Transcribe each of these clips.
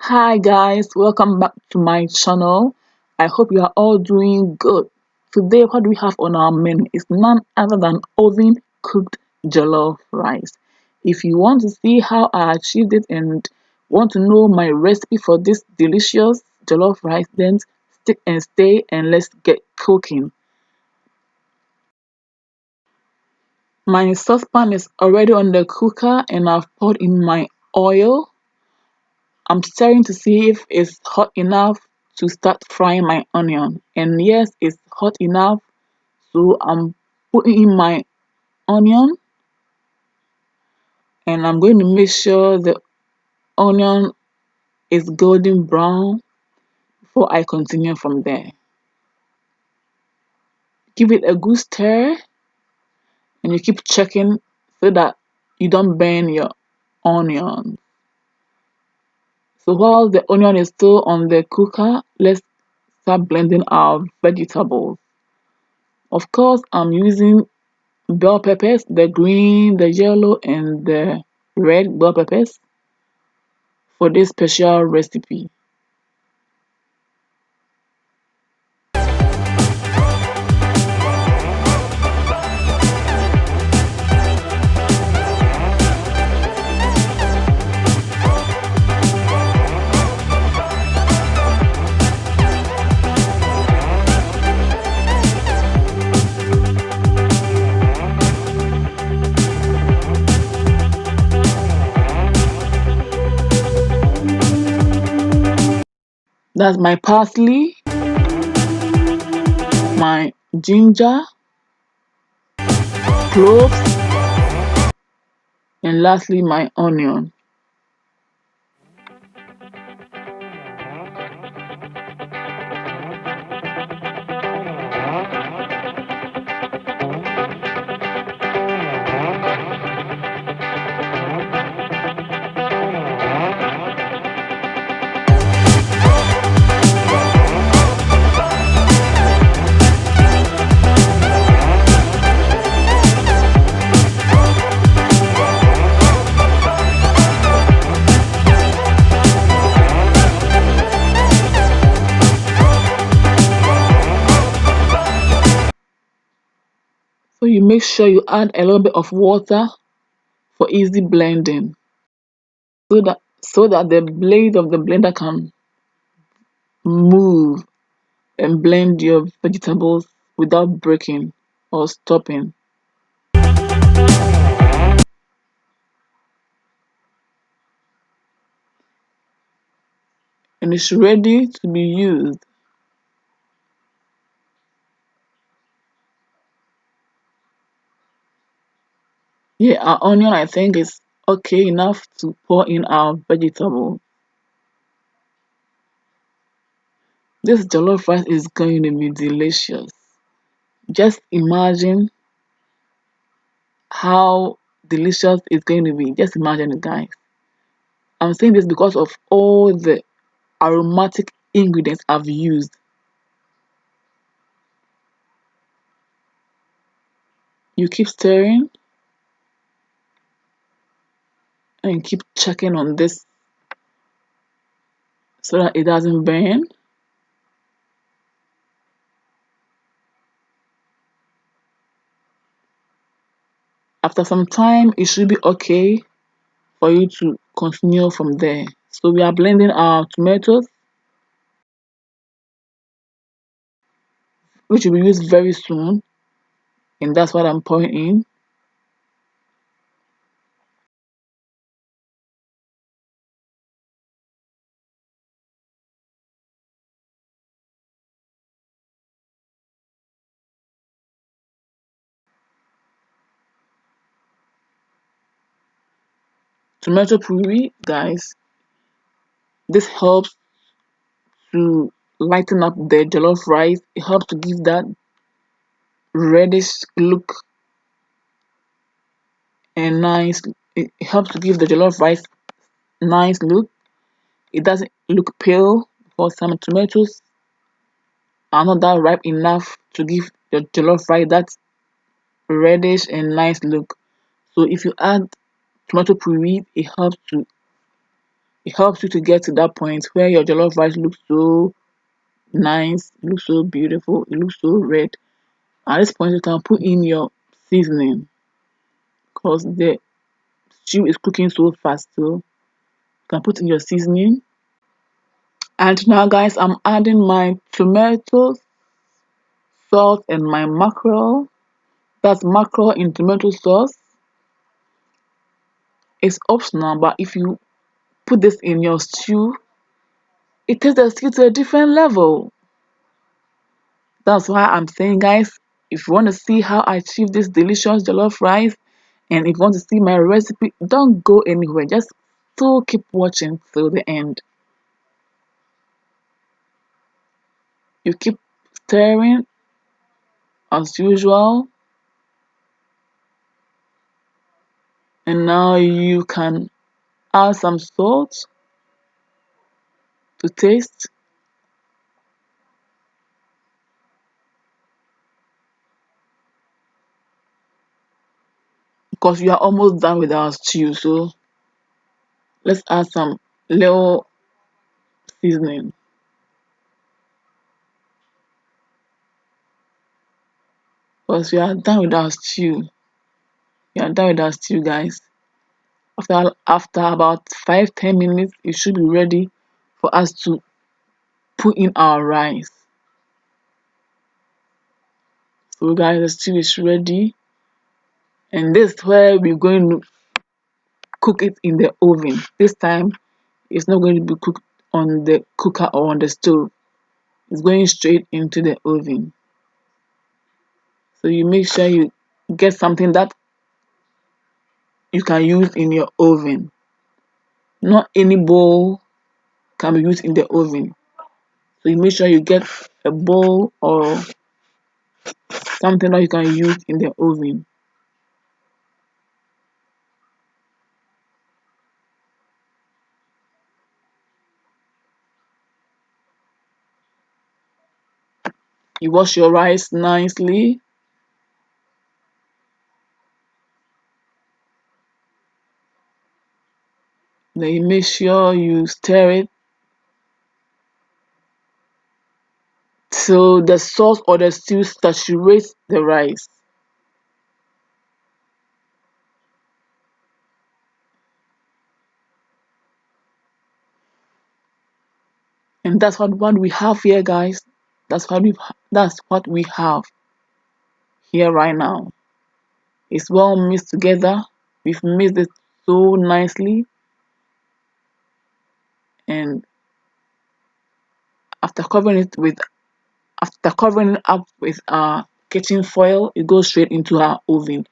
Hi guys, welcome back to my channel. I hope you are all doing good. Today, what do we have on our menu is none other than oven cooked jollof rice. If you want to see how I achieved it and want to know my recipe for this delicious jollof rice, then stick and stay and let's get cooking. My saucepan is already on the cooker and I've poured in my oil. I'm stirring to see if it's hot enough to start frying my onion. And yes, it's hot enough. So I'm putting in my onion and I'm going to make sure the onion is golden brown before I continue from there. Give it a good stir and you keep checking so that you don't burn your onion. So while the onion is still on the cooker, let's start blending our vegetables. Of course, I'm using bell peppers, the green, the yellow, and the red bell peppers for this special recipe. That's my parsley, my ginger, cloves, and lastly my onion. So you make sure you add a little bit of water for easy blending so that the blade of the blender can move and blend your vegetables without breaking or stopping. And it's ready to be used. Yeah, our onion I think is okay enough to pour in our vegetable. This jollof rice is going to be delicious. Just imagine how delicious it's going to be. Just imagine it, guys. I'm saying this because of all the aromatic ingredients I've used. You keep stirring and keep checking on this so that it doesn't burn. After some time, it should be okay for you to continue from there. So we are blending our tomatoes, which will be used very soon, and that's what I'm pouring in. Tomato puree, guys, this helps to lighten up the jollof rice. It helps to give that reddish look and nice. It helps to give the jollof rice nice look. It doesn't look pale because some tomatoes are not that ripe enough to give the jollof rice that reddish and nice look. So if you add tomato puree, it helps to It helps you to get to that point where your jollof rice looks so nice, looks so beautiful, it looks so red. At this point, you can put in your seasoning because the stew is cooking so fast. So you can put in your seasoning. And now, guys, I'm adding my tomatoes, salt, and my mackerel. That's mackerel in tomato sauce. It's optional, but if you put this in your stew, it takes the stew to a different level. That's why I'm saying, guys, if you want to see how I achieve this delicious jollof rice, and if you want to see my recipe, don't go anywhere. Just still keep watching till the end. You keep stirring as usual, and now you can add some salt to taste. Because we are almost done with our stew, so let's add some little seasoning. Because we are done with our stew. We are done with our stew, guys. After about 5-10 minutes, it should be ready for us to put in our rice. So, guys, the stew is ready, and this is where we're going to cook it in the oven. This time, it's not going to be cooked on the cooker or on the stove. It's going straight into the oven. So you make sure you get something that you can use in your oven. Not any bowl can be used in the oven. So you make sure you get a bowl or something that you can use in the oven. You wash your rice nicely. Then you make sure you stir it till the sauce or the stew saturates the rice. And that's what we have here, guys. That's what we have here right now. It's well mixed together. We've mixed it so nicely, and after covering it with after covering it up with kitchen foil, it goes straight into our oven.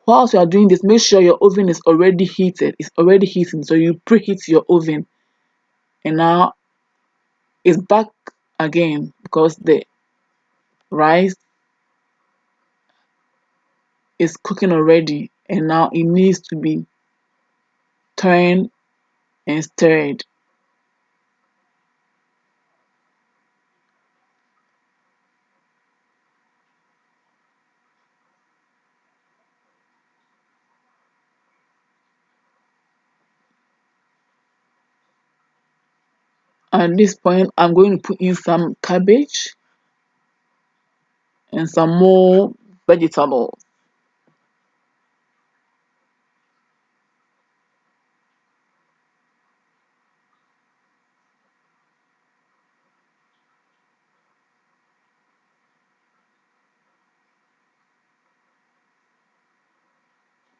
Whilst you are doing this, make sure your oven is already heated. It's already heating, so you preheat your oven. And now it's back again because the rice is cooking already, and now it needs to be turned and stirred. At this point, I'm going to put in some cabbage and some more vegetables.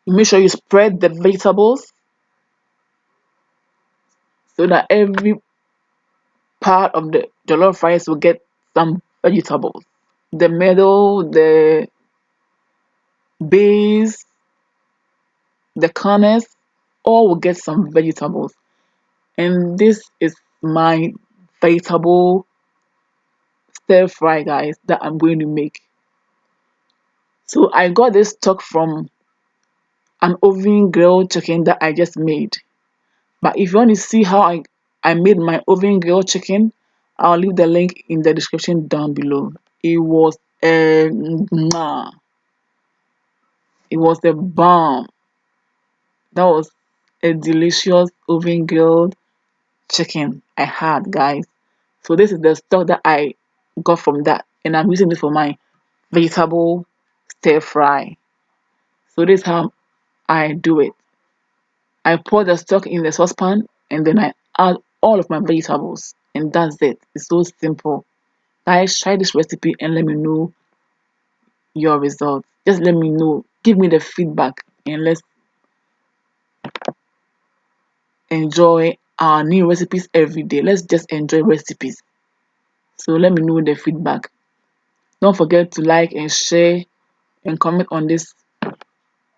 Make sure you spread the vegetables so that every part of the jollof rice will get some vegetables. The middle, the base, the corners, all will get some vegetables. And this is my vegetable stir fry, guys, that I'm going to make. So I got this stock from an oven grilled chicken that I just made. But if you want to see how I made my oven grilled chicken, I'll leave the link in the description down below. It was a mwah. It was a bomb. That was a delicious oven grilled chicken I had, guys. So this is the stock that I got from that, and I'm using it for my vegetable stir fry. So this is how I do it. I pour the stock in the saucepan and then I add all of my vegetables, and that's it. It's so simple. Guys, try this recipe and let me know your results. Just let me know. Give me the feedback and let's enjoy our new recipes every day. Let's just enjoy recipes. So let me know the feedback. Don't forget to like and share and comment on this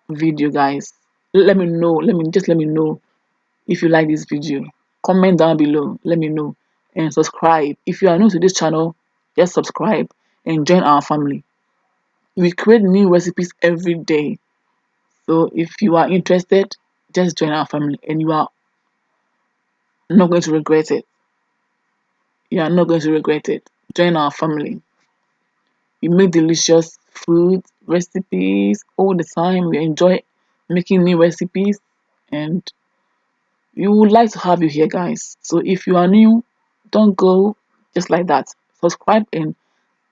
video, guys. Let me know. Let me know if you like this video. Comment down below. Let me know. And subscribe. If you are new to this channel, just subscribe and join our family. We create new recipes every day. So if you are interested, just join our family and you are not going to regret it. You are not going to regret it. Join our family. We make delicious food recipes all the time. We enjoy making new recipes and we would like to have you here, guys. So if you are new, don't go just like that. Subscribe and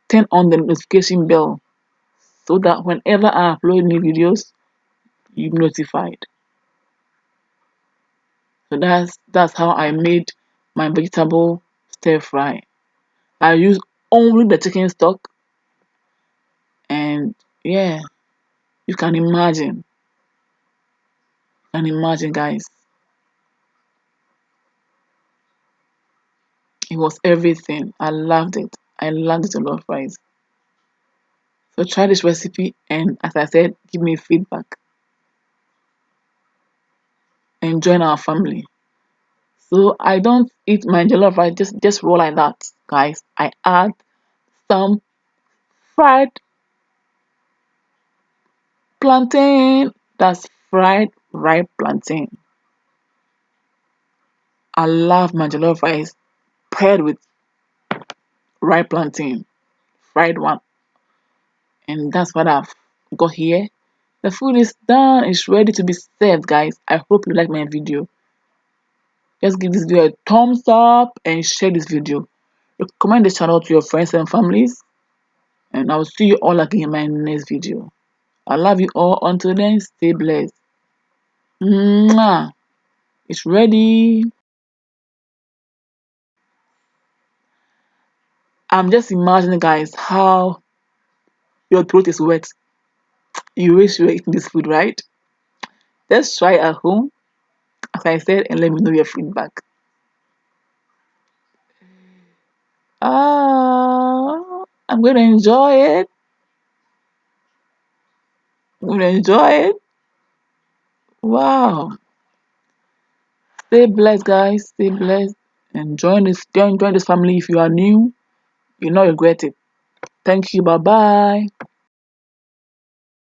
turn on the notification bell so that whenever I upload new videos, you're notified. So that's how I made my vegetable stir fry. I use only the chicken stock, and yeah, you can imagine. Guys. It was everything. I loved it. I loved it a lot, guys. So try this recipe and as I said, give me feedback and join our family. So I don't eat my jollof rice just raw like that, guys. I add some fried plantain. That's fried ripe plantain. I love my jollof rice paired with ripe plantain, fried one, and that's what I've got here. The food is done. It's ready to be served, guys. I hope you like my video. Just give this video a thumbs up and share this video. Recommend this channel to your friends and families. And I will see you all again in my next video. I love you all. Until then, stay blessed. Mwah. It's ready. I'm just imagining, guys, how your throat is wet. You wish you were eating this food, right? Just try at home, as I said, and let me know your feedback. I'm going to enjoy it. I'm going to enjoy it. Wow. Stay blessed, guys. Stay blessed. And join this family if you are new. You'll not regret it. Thank you. Bye bye.